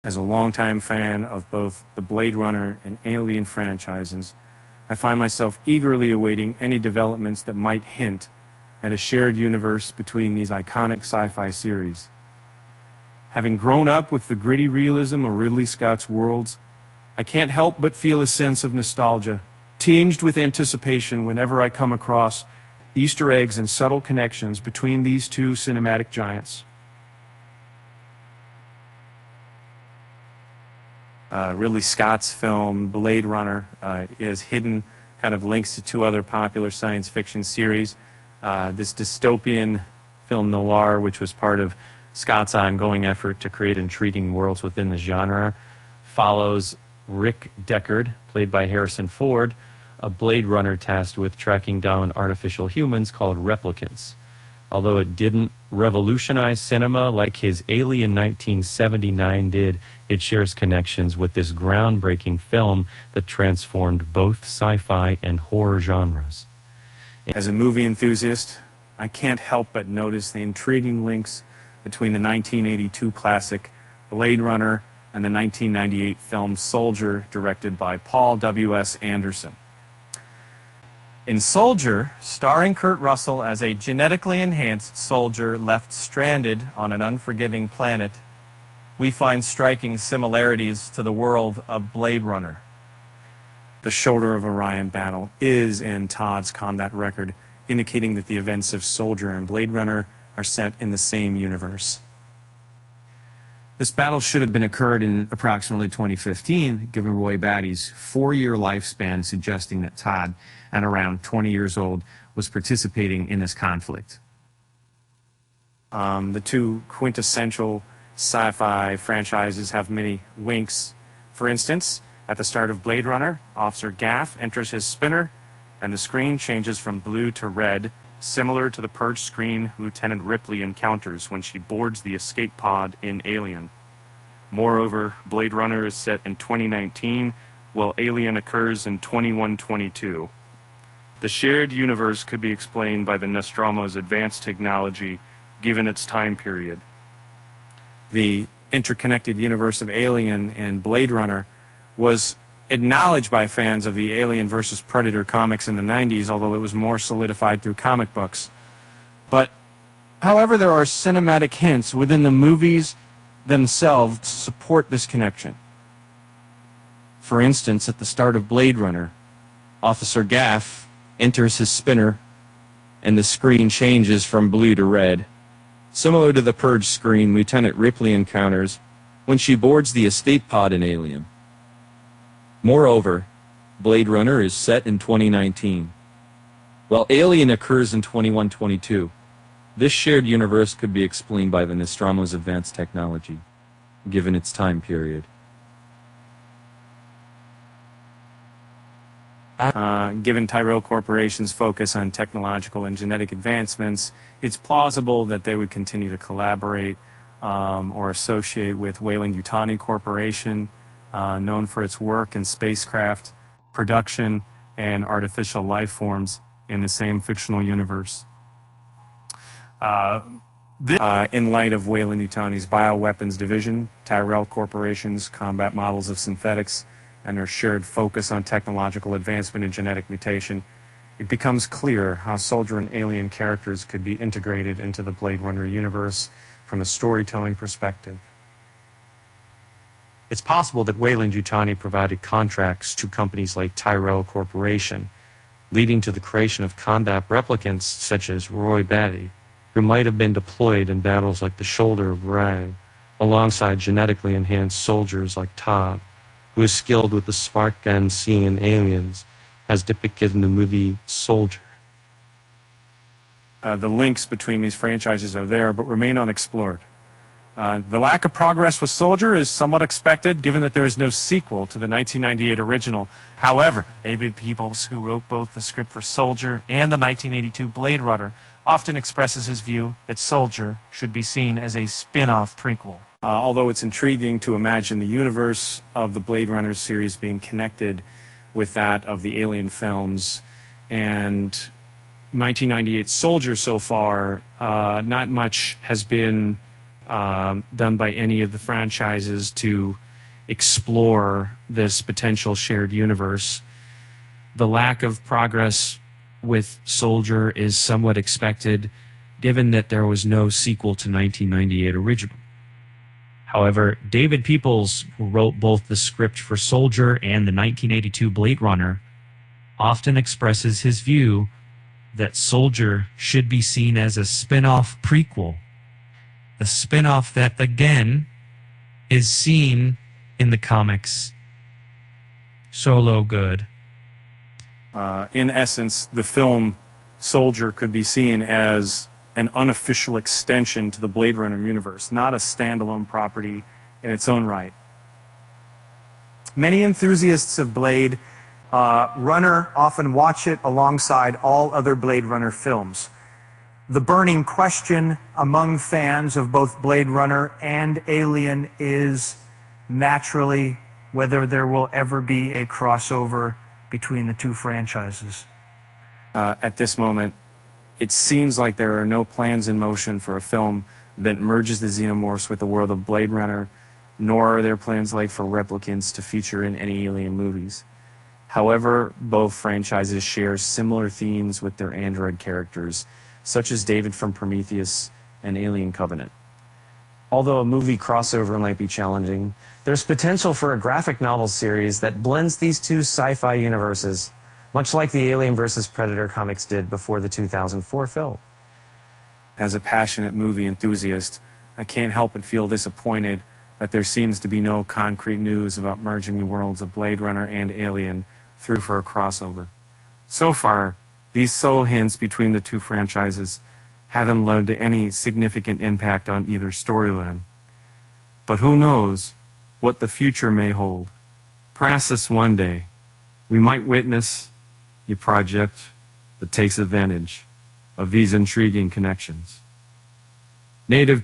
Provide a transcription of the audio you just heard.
As a longtime fan of both the Blade Runner and Alien franchises, I find myself eagerly awaiting any developments that might hint at a shared universe between these iconic sci-fi series. Having grown up with the gritty realism of Ridley Scott's worlds, I can't help but feel a sense of nostalgia, tinged with anticipation whenever I come across Easter eggs and subtle connections between these two cinematic giants. Ridley Scott's film Blade Runner is hidden kind of links to two other popular science fiction series. This dystopian film noir, which was part of Scott's ongoing effort to create intriguing worlds within the genre, follows Rick Deckard, played by Harrison Ford, a Blade Runner tasked with tracking down artificial humans called replicants. Although it didn't revolutionize cinema like his Alien 1979 did, it shares connections with this groundbreaking film that transformed both sci-fi and horror genres. As a movie enthusiast, I can't help but notice the intriguing links between the 1982 classic Blade Runner and the 1998 film Soldier, directed by Paul W.S. Anderson. In Soldier, starring Kurt Russell as a genetically enhanced soldier left stranded on an unforgiving planet, we find striking similarities to the world of Blade Runner. The Shoulder of Orion battle is in Todd's combat record, indicating that the events of Soldier and Blade Runner are set in the same universe. This battle should have been occurred in approximately 2015, given Roy Batty's 4-year lifespan, suggesting that Todd, at around 20 years old, was participating in this conflict. The two quintessential sci-fi franchises have many winks. For instance, at the start of Blade Runner, Officer Gaff enters his spinner, and the screen changes from blue to red, similar to the purge screen Lieutenant Ripley encounters when she boards the escape pod in Alien. Moreover, Blade Runner is set in 2019, while Alien occurs in 2122. The shared universe could be explained by the Nostromo's advanced technology, given its time period. The interconnected universe of Alien and Blade Runner was acknowledged by fans of the Alien vs. Predator comics in the 90s, although it was more solidified through comic books. However, there are cinematic hints within the movies themselves to support this connection. For instance, at the start of Blade Runner, Officer Gaff enters his spinner, and the screen changes from blue to red, similar to the purge screen Lieutenant Ripley encounters when she boards the escape pod in Alien. Moreover, Blade Runner is set in 2019, while Alien occurs in 2122. This shared universe could be explained by the Nostromo's advanced technology, given its time period. Given Tyrell Corporation's focus on technological and genetic advancements, it's plausible that they would continue to collaborate or associate with Weyland-Yutani Corporation, known for its work in spacecraft production and artificial life forms in the same fictional universe. In light of Weyland-Yutani's bioweapons division, Tyrell Corporation's combat models of synthetics, and their shared focus on technological advancement and genetic mutation, it becomes clear how Soldier and Alien characters could be integrated into the Blade Runner universe from a storytelling perspective. It's possible that Weyland-Yutani provided contracts to companies like Tyrell Corporation, leading to the creation of combat replicants such as Roy Batty, who might have been deployed in battles like the Shoulder of Orion, alongside genetically enhanced soldiers like Todd, who is skilled with the spark gun seen in Aliens, as depicted in the movie Soldier. The links between these franchises are there, but remain unexplored. The lack of progress with Soldier is somewhat expected, given that there is no sequel to the 1998 original. However, David Peebles, who wrote both the script for Soldier and the 1982 Blade Runner, often expresses his view that Soldier should be seen as a spin-off prequel. Although it's intriguing to imagine the universe of the Blade Runner series being connected with that of the Alien films, and 1998 Soldier so far, not much has been done by any of the franchises to explore this potential shared universe. The lack of progress with Soldier is somewhat expected, given that there was no sequel to 1998 original. However, David Peoples, who wrote both the script for Soldier and the 1982 Blade Runner, often expresses his view that Soldier should be seen as a spin-off prequel. A spin-off that, again, is seen in the comics. Solo good. In essence, the film Soldier could be seen as an unofficial extension to the Blade Runner universe, not a standalone property in its own right. Many enthusiasts of Blade Runner often watch it alongside all other Blade Runner films. The burning question among fans of both Blade Runner and Alien is naturally whether there will ever be a crossover between the two franchises. At this moment, it seems like there are no plans in motion for a film that merges the xenomorphs with the world of Blade Runner, nor are there plans like for replicants to feature in any Alien movies. However, both franchises share similar themes with their android characters, such as David from Prometheus and Alien Covenant. Although a movie crossover might be challenging, there's potential for a graphic novel series that blends these two sci-fi universes, much like the Alien vs. Predator comics did before the 2004 film. As a passionate movie enthusiast, I can't help but feel disappointed that there seems to be no concrete news about merging the worlds of Blade Runner and Alien through for a crossover. So far, these subtle hints between the two franchises haven't led to any significant impact on either storyline. But who knows what the future may hold. Perhaps one day, we might witness a project that takes advantage of these intriguing connections. Native